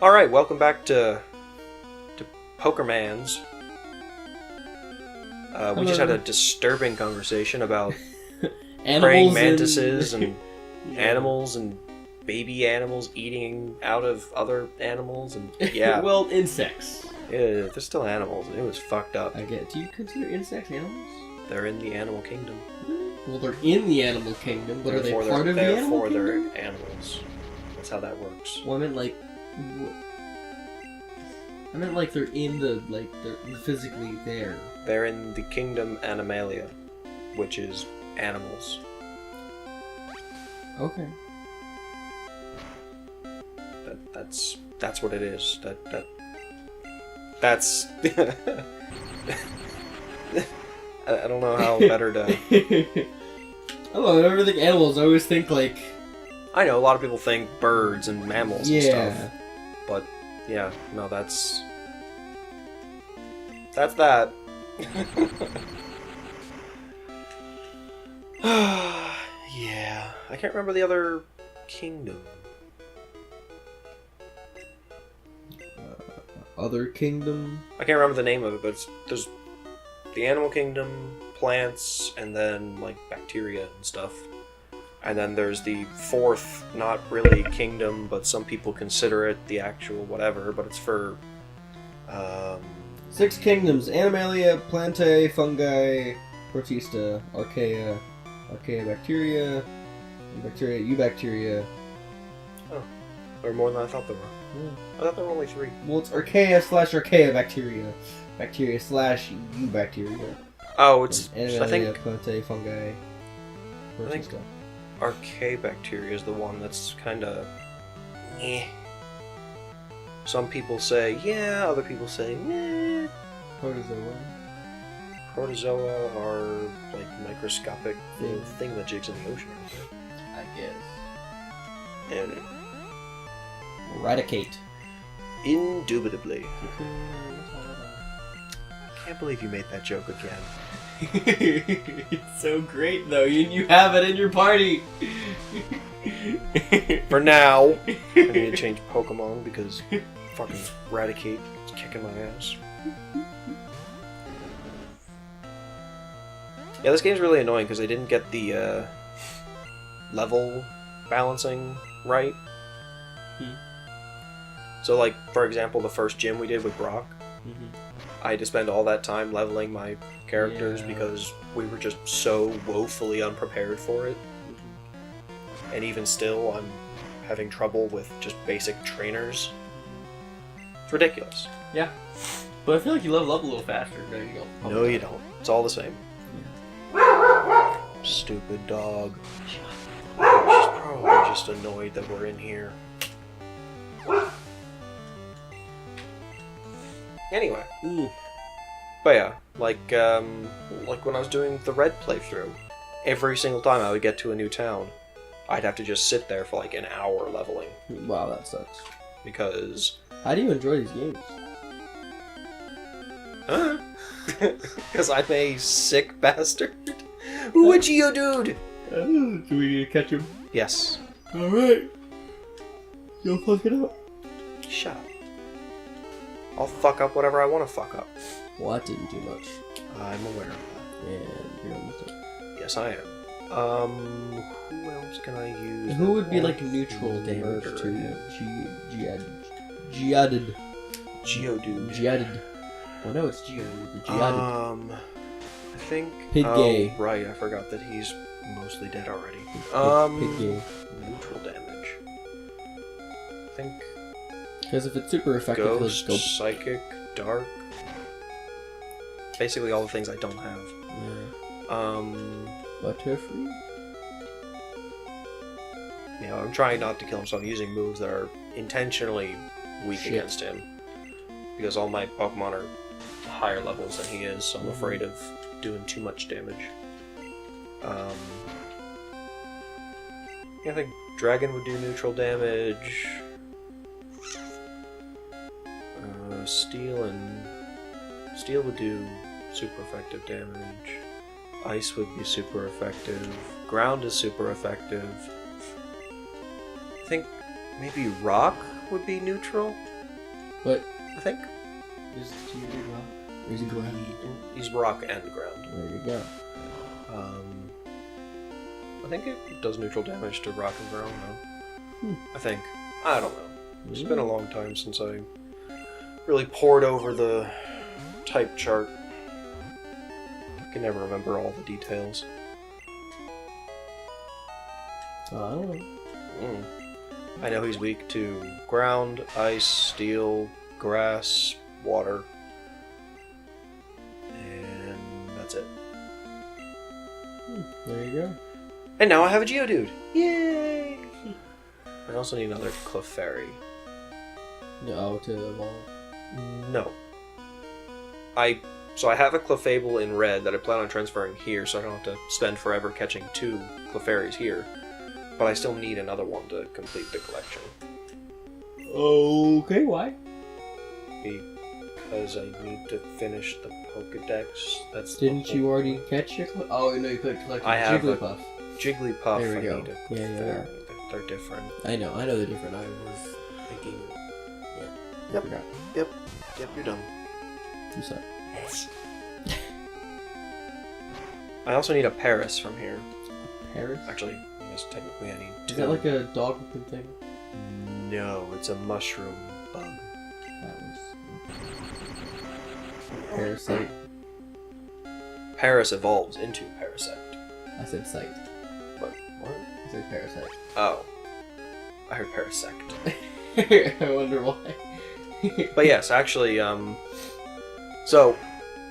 Alright, welcome back to Pokermans. We just had a disturbing conversation about praying mantises and animals and baby animals eating out of other animals and yeah. Well, insects. Yeah, they're still animals. It was fucked up. I get. Do you consider insects animals? They're in the animal kingdom. Well, they're in the animal kingdom, but are they part of the animal kingdom? Therefore, they're animals. That's how that works. Well, I meant like they're in the they're physically there. They're in the kingdom Animalia, which is animals. Okay. That's what it is. That's I don't know how better to. I don't know. Whenever I think animals, I always think like. I know a lot of people think birds and mammals and stuff, but yeah, no, that's that. Yeah, I can't remember the other kingdom. Other kingdom? I can't remember the name of it, but there's the animal kingdom, plants, and then like bacteria and stuff. And then there's the fourth, not really kingdom, but some people consider it the actual whatever, but it's for 6 kingdoms: Animalia, Plantae, Fungi, Protista, Archaea, Bacteria, Eubacteria. Oh, there were more than I thought there were. Yeah. I thought there were only 3. Well, it's Archaea/Archaea Bacteria. Bacteria/Eubacteria. Oh, it's... Animalia, I think... Plantae, Fungi, Protista. Archaebacteria is the one that's kind of... eh. Some people say yeah, other people say meh. Protozoa are like microscopic little thingamajigs in the ocean. I guess. And eradicate. Indubitably. Can't believe you made that joke again. It's so great though, you have it in your party. For now, I need to change Pokemon because fucking Eradicate is kicking my ass. Yeah, this game's really annoying because they didn't get the level balancing right. So, like, for example, the first gym we did with Brock, I had to spend all that time leveling my characters because we were just so woefully unprepared for it. And even still, I'm having trouble with just basic trainers. It's ridiculous. Yeah. But I feel like you level up a little faster. There you go. No, you don't. It's all the same. Stupid dog. She's probably just annoyed that we're in here. Anyway. But yeah, like when I was doing the Red playthrough, every single time I would get to a new town, I'd have to just sit there for like an hour leveling. Wow, that sucks. Because... How do you enjoy these games? Huh? Because I'm a sick bastard. Ooh, a Geodude! Do we need to catch him? Yes. Alright. You'll fuck it up. Shut up. I'll fuck up whatever I want to fuck up. Well, that didn't do much. I'm aware of that. And you're almost done. Yes, I am. Who else can I use? Who would be like neutral damage to Geodude? Geodude. Well, no, it's Geodude. Geodude. I think... Pidgey. Oh, right, I forgot that he's mostly dead already. Pidgey. Neutral damage. I think... Because if it's super effective, Ghost, Psychic, Dark... Basically all the things I don't have. Yeah. Butterfree? You know, I'm trying not to kill him, so I'm using moves that are intentionally weak against him. Because all my Pokemon are higher levels than he is, so I'm afraid of doing too much damage. Yeah, I think Dragon would do neutral damage. Steel would do super effective damage. Ice would be super effective. Ground is super effective. I think maybe rock would be neutral. But I think is he rock? Or is he ground? he's rock and ground. There you go. I think it does neutral damage to rock and ground though. I think. I don't know. It's been a long time since I really pored over the type chart. I can never remember all the details. I don't know. I know he's weak to ground, ice, steel, grass, water. And that's it. There you go. And now I have a Geodude! Yay! I also need another Clefairy. No, to evolve. No. So I have a Clefable in red that I plan on transferring here, so I don't have to spend forever catching 2 Clefairies here. But I still need another one to complete the collection. Okay, why? Because I need to finish the Pokedex. Didn't you already catch your Oh, no, you could collect Jigglypuff. Jigglypuff. There we go. I need a Yeah. They're different. I know they're different. I was thinking... Yeah. Yep. I forgot. Yep, you're done. You suck. Yes. I also need a Paris from here. Paris? Actually, I guess technically I need 2. Is that like a dog-looking thing? No, it's a mushroom bug. That was... Parasite. Paris evolves into Parasect. I said sight. What? I said parasite. Oh. I heard Parasect. I wonder why. But yes, actually, so,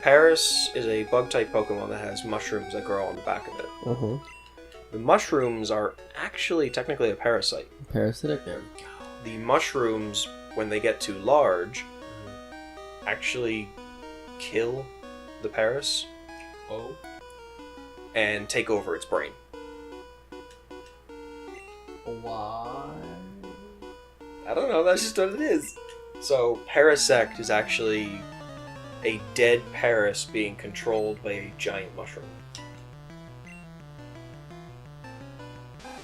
Paris is a bug-type Pokemon that has mushrooms that grow on the back of it. The mushrooms are actually technically a parasite. Parasitic? There we go. The mushrooms, when they get too large, actually kill the Paris. Oh. And take over its brain. Why? I don't know, that's just what it is. So, Parasect is actually a dead Paris being controlled by a giant mushroom.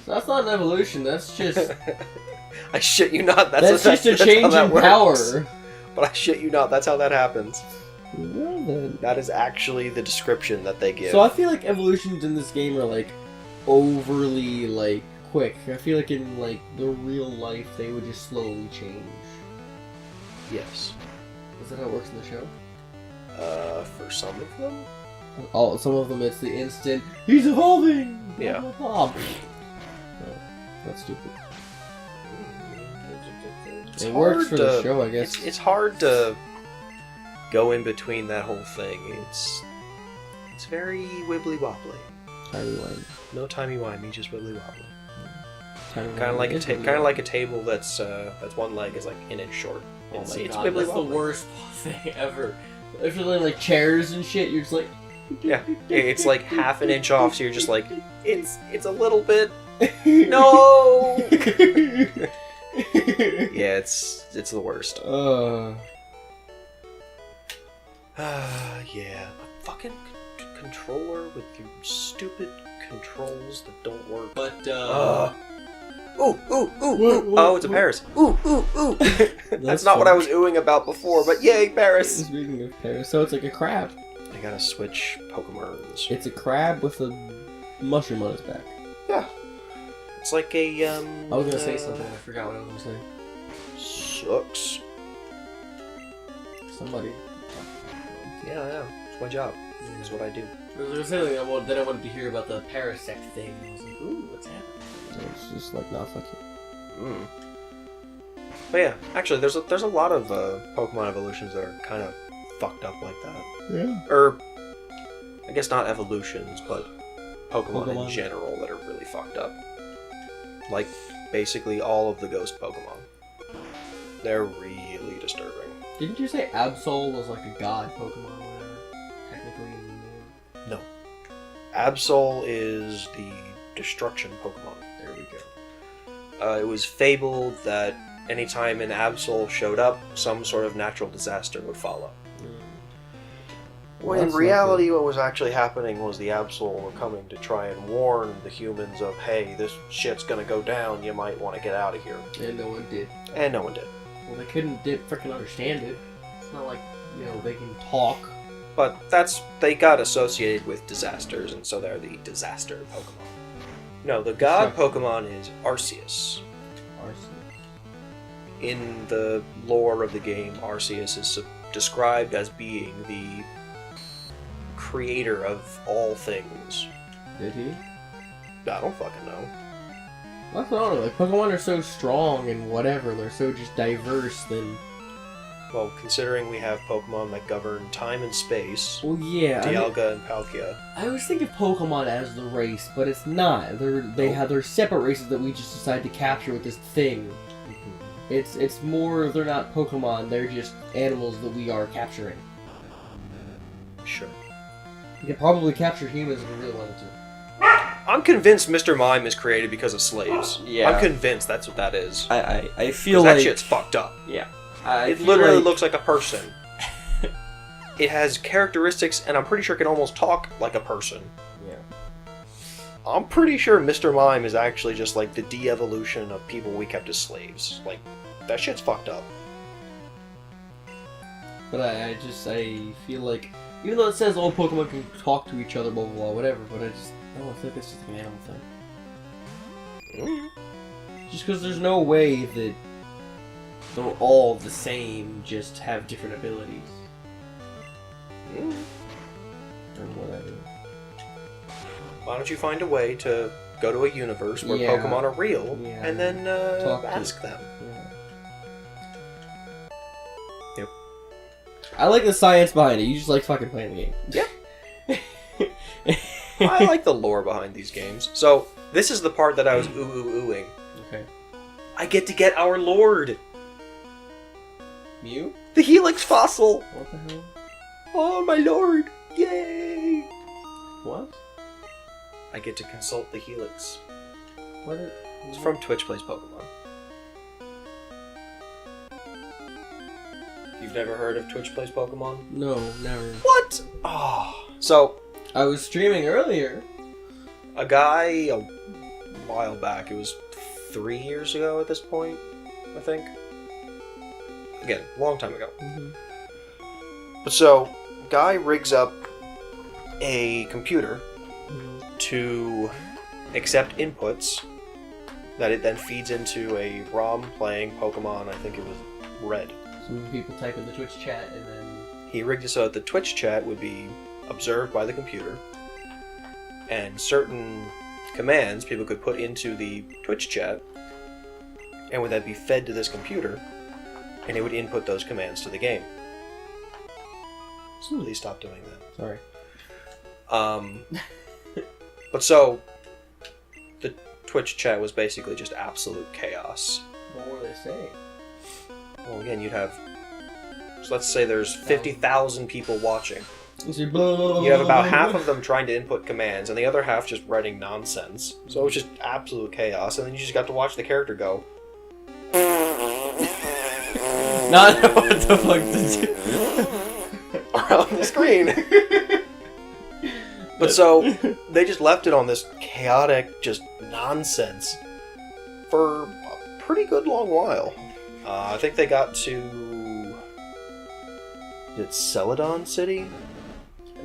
That's not an evolution, that's just... I shit you not, that's just a change in power. But I shit you not, that's how that happens. Well then. That is actually the description that they give. So I feel like evolutions in this game are like overly like quick. I feel like in like the real life they would just slowly change. Yes. Is that how it works in the show? For some of them? Oh, some of them it's the instant, he's evolving! Yeah. Blah, blah, blah. No, that's stupid. It's it works hard for the show, I guess. It's hard to go in between that whole thing. It's very wibbly wobbly. Timey-wimey. No timey-wimey, just wibbly wobbly. Kind Kind of like a table that's one leg is like an inch short. Oh It's my god, wibbly that's the wobbly. worst thing ever. If you're like chairs and shit, you're just like... Yeah, it's like half an inch off, so you're just like, it's a little bit. No. Yeah, it's the worst. Yeah, a fucking controller with your stupid controls that don't work. But Ooh. Oh, it's a Paris. Ooh. That's not what I was oohing about before, but yay, Paris. Speaking of Paris, so it's like a crab. I gotta switch Pokemons. It's a crab with a mushroom on its back. Yeah. It's like a, I was gonna say something, I forgot what I was gonna say. Sucks. Somebody. Yeah. It's my job. It's what I do. I was gonna say, like, then I wanted to hear about the Parasect thing, and I was like, ooh, what's happening? It's just like, nah, fuck you. But yeah, actually, there's a lot of Pokemon evolutions that are kind of fucked up like that. Yeah. Or, I guess not evolutions, but Pokemon in general that are really fucked up. Like, basically all of the ghost Pokemon. They're really disturbing. Didn't you say Absol was like a god Pokemon or whatever? Technically in the No. Absol is the destruction Pokemon. There we go. It was fabled that anytime an Absol showed up, some sort of natural disaster would follow. When in reality, what was actually happening was the Absol were coming to try and warn the humans of, hey, this shit's gonna go down, you might want to get out of here. And no one did. And no one did. Well, they couldn't freaking understand it. It's not like, they can talk. But they got associated with disasters, and so they're the disaster Pokemon. No, the god Pokemon is Arceus. In the lore of the game, Arceus is described as being the creator of all things. Did he? I don't fucking know. I don't know. Like, Pokemon are so strong and whatever. They're so just diverse. Then, well, considering we have Pokemon that govern time and space. Well, yeah. Dialga and Palkia. I always think of Pokemon as the race, but it's not. They're separate races that we just decide to capture with this thing. It's more. They're not Pokemon. They're just animals that we are capturing. Sure. You can probably capture humans if we really wanted to. I'm convinced Mr. Mime is created because of slaves. Yeah. I'm convinced that's what that is. I feel like... that shit's fucked up. Yeah. It literally looks like a person. It has characteristics, and I'm pretty sure it can almost talk like a person. Yeah. I'm pretty sure Mr. Mime is actually just like the de-evolution of people we kept as slaves. Like, that shit's fucked up. But I feel like, even though it says all Pokemon can talk to each other, blah blah blah, whatever, but I don't think it's just like an animal thing. Just because there's no way that they're all the same, just have different abilities. Or whatever. Why don't you find a way to go to a universe where Pokemon are real, and then ask them? Yeah. Yep. I like the science behind it. You just like fucking playing the game. Yep. I like the lore behind these games. So, this is the part that I was oohing. Okay. I get to get our lord! Mew? The Helix fossil! What the hell? Oh, my lord! Yay! What? I get to consult the Helix. What is... It's from Twitch Plays Pokemon. You've never heard of Twitch Plays Pokemon? No, never. What? Oh. So... I was streaming earlier. A guy, a while back, it was 3 years ago at this point, I think. Again, a long time ago. But so, guy rigs up a computer to accept inputs that it then feeds into a ROM playing Pokemon, I think it was Red. Some people type in the Twitch chat and then... He rigged it so that the Twitch chat would be observed by the computer, and certain commands people could put into the Twitch chat, and would then be fed to this computer, and it would input those commands to the game. So please stop doing that. Sorry. But so, the Twitch chat was basically just absolute chaos. What were they saying? Well, again, you'd have... So let's say there's 50,000 people watching. You have about half of them trying to input commands, and the other half just writing nonsense. So it was just absolute chaos, and then you just got to watch the character go... Not what the fuck to do. around the screen. But so, they just left it on this chaotic, just nonsense for a pretty good long while. I think they got to... Is it Celadon City?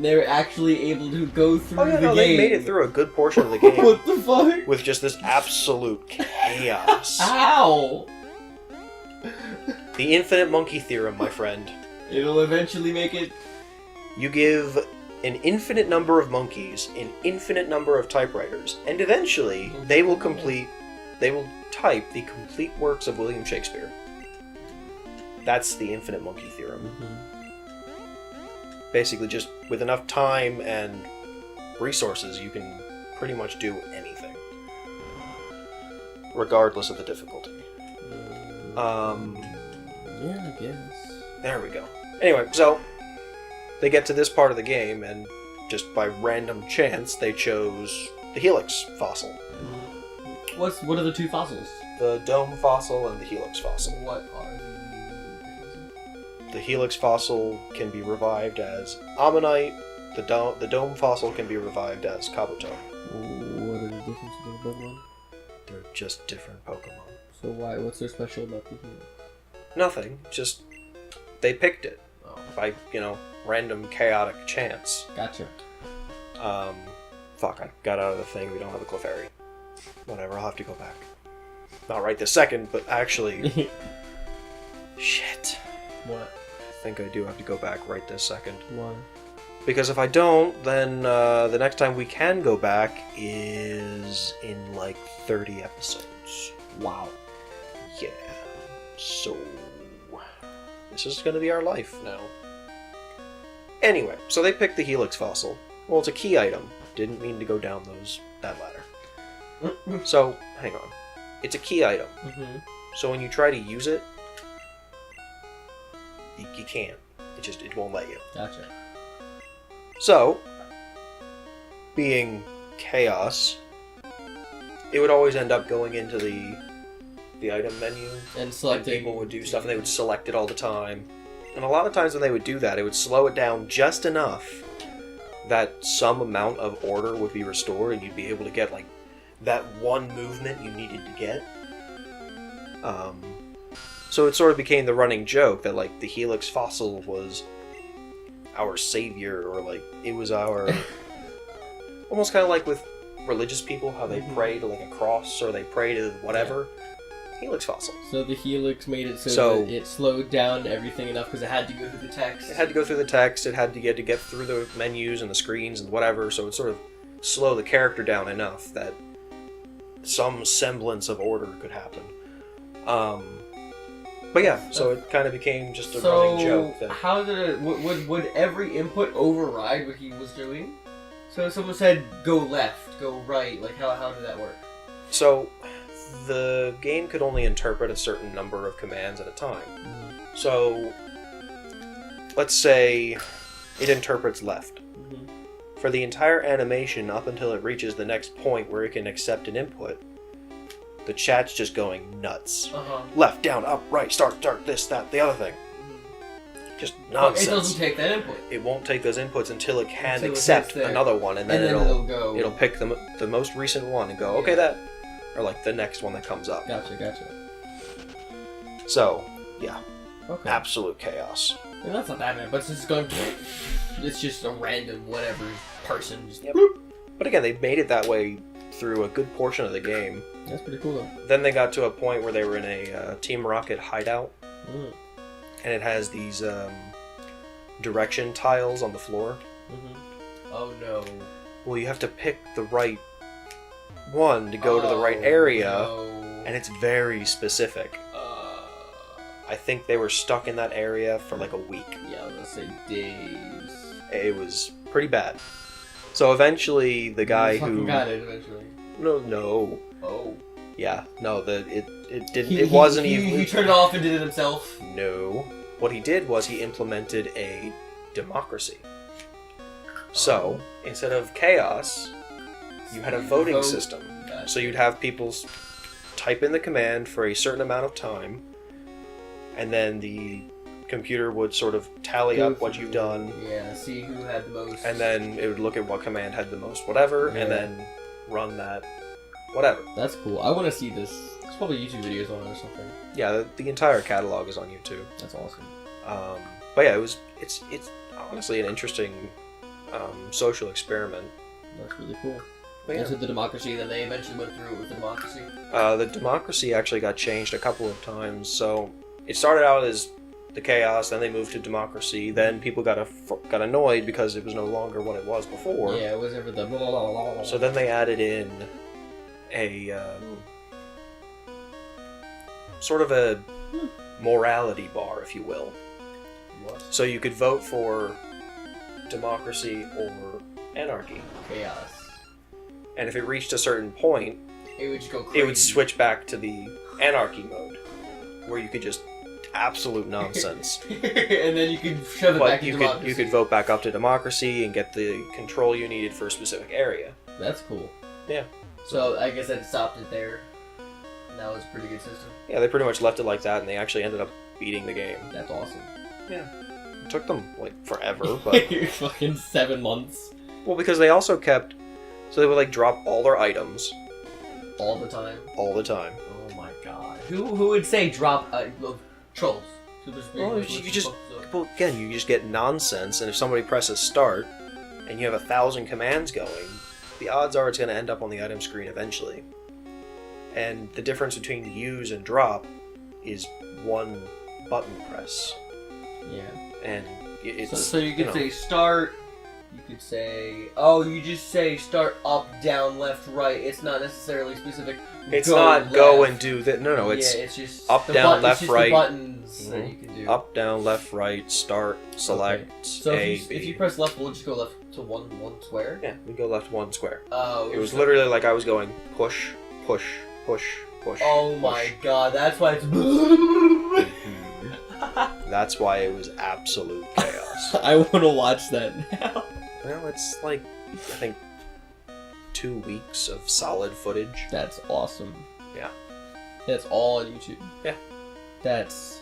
They were actually able to go through the game. They made it through a good portion of the game. What the fuck? With just this absolute chaos. How? The infinite monkey theorem, my friend. It'll eventually make it... You give an infinite number of monkeys an infinite number of typewriters, and eventually they will type the complete works of William Shakespeare. That's the infinite monkey theorem. Basically, just with enough time and resources, you can pretty much do anything. Regardless of the difficulty. Yeah, I guess. There we go. Anyway, so they get to this part of the game, and just by random chance, they chose the Helix fossil. What are the two fossils? The Dome fossil and the Helix fossil. What are the differences? the Helix fossil can be revived as Ammonite. The Dome fossil can be revived as Kabuto. What are the differences between the Pokemon? They're just different Pokemon. So why? What's so special about the Helix? Nothing. Just they picked it Oh. by random chaotic chance. Gotcha. Fuck! I got out of the thing. We don't have a Clefairy. Whatever. I'll have to go back. Not right this second, but actually, shit. What? I think I do have to go back right this second. Why? Because if I don't, then the next time we can go back is in like 30 episodes. Wow. Yeah. So this is going to be our life now. Anyway, so they picked the Helix fossil. Well, it's a key item. Didn't mean to go down that ladder. So, hang on. It's a key item. Mm-hmm. So when you try to use it, you can't. It won't let you. Gotcha. So, being chaos, it would always end up going into the item menu, And selecting. and people would do stuff, and they would select it all the time. And a lot of times when they would do that, it would slow it down just enough that some amount of order would be restored, and you'd be able to get like that one movement you needed to get. So it sort of became the running joke that like the Helix fossil was our savior, or like it was our almost kind of like with religious people, how they pray to like a cross or they pray to whatever. Helix fossil. So the Helix made it so that it slowed down everything enough because it had to go through the text. It had to go through the text. It had to get through the menus and the screens and whatever. So it sort of slow the character down enough that some semblance of order could happen. But yeah, so it kind of became just a running joke. That How did it? Would every input override what he was doing? So if someone said go left, go right, like how did that work? So the game could only interpret a certain number of commands at a time. Mm-hmm. So let's say it interprets left. Mm-hmm. For the entire animation up until it reaches the next point where it can accept an input, the chat's just going nuts. Uh-huh. Left, down, up, right, start, this, that, the other thing. Just nonsense. It doesn't take that input. It won't take those inputs until it can Until it accept hits there. another one, and then, it'll go. It'll pick the most recent one and go, okay, that, or like the next one that comes up. Gotcha. So, yeah, Okay. absolute chaos. And that's not that bad, but it's just going. It's just a random whatever person. Just Yep. But again, they made it that way through a good portion of the game. That's pretty cool though. Then they got to a point where they were in a Team Rocket hideout, and it has these direction tiles on the floor. Mm-hmm. Oh no. Well, you have to pick the right one to go to the right area, No. and it's very specific. I think they were stuck in that area for like a week. Yeah, I was gonna say days. It was pretty bad. So eventually, the guy who got it eventually. no, Oh. yeah, no, it wasn't even. He turned it off and did it himself. No, what he did was he implemented a democracy. So instead of chaos, you had a voting system. Gotcha. So you'd have people type in the command for a certain amount of time, and then the computer would sort of tally up what you've done. Yeah, see who had the most. And then it would look at what command had the most whatever, and then run that whatever. That's cool. I want to see this. There's probably YouTube videos on it or something. Yeah, the entire catalog is on YouTube. That's awesome. But yeah, it's honestly an interesting social experiment. That's really cool. But yeah. Into the democracy, then they eventually went through it with the democracy. The democracy actually got changed a couple of times. So it started out as the chaos, then they moved to democracy. Then people got annoyed because it was no longer what it was before. Yeah, it was ever the blah, blah, blah, blah, blah. So then they added in a sort of a morality bar, if you will. What? So you could vote for democracy or anarchy. Chaos. And if it reached a certain point, It would just go crazy. it would switch back to the anarchy mode, where you could just absolute nonsense. And then you could shove it But back into democracy. you could vote back up to democracy and get the control you needed for a specific area. That's cool. Yeah. So I guess that stopped it there. And that was a pretty good system. Yeah, they pretty much left it like that, and they actually ended up beating the game. That's awesome. Yeah. It took them, like, forever, but... Fucking 7 months. Well, because they also kept... So they would, like, drop all their items. All the time? All the time. Oh my god. Who would say drop... trolls. Well, you just... Well, again, you just get nonsense, and if somebody presses start, and you have 1,000 commands going, the odds are it's going to end up on the item screen eventually. And the difference between use and drop is one button press. Yeah. And it's... So you could say start, you could say... Oh, you just say start up, down, left, right. It's not necessarily specific. It's not go and do that. No, it's... Yeah, it's just... Up, down, left, right. The buttons that you can do. Up, down, left, right, start, select, So A, if you press left, we'll just go left to one square? Yeah, we go left one square. Oh. It was literally like I was going push, push, push, push. Oh push. my god, that's why it's... That's why it was absolute chaos. I want to watch that now. Well, it's like, I think, 2 weeks of solid footage. That's awesome. Yeah. That's all on YouTube. Yeah. That's...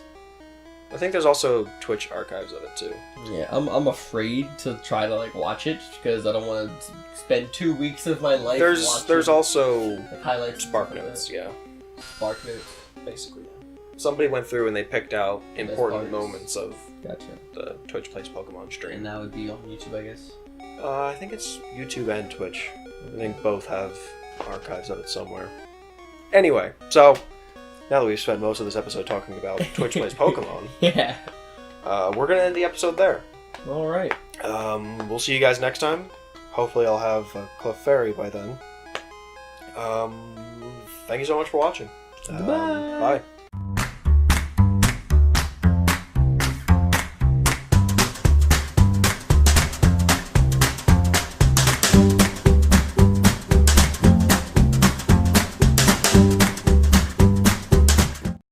I think there's also Twitch archives of it too. Yeah, I'm afraid to try to like watch it because I don't want to spend 2 weeks of my life watching. There's also like highlights, Spark Notes, yeah. Spark Notes, basically. Yeah. Somebody went through and they picked out important parts. moments of Gotcha. the Twitch Plays Pokemon stream. And that would be on YouTube, I guess. I think it's YouTube and Twitch. I think both have archives of it somewhere. Anyway, so now that we've spent most of this episode talking about Twitch Plays Pokemon, Yeah. We're gonna end the episode there. All right. We'll see you guys next time. Hopefully, I'll have Clefairy by then. Thank you so much for watching. Bye. Bye.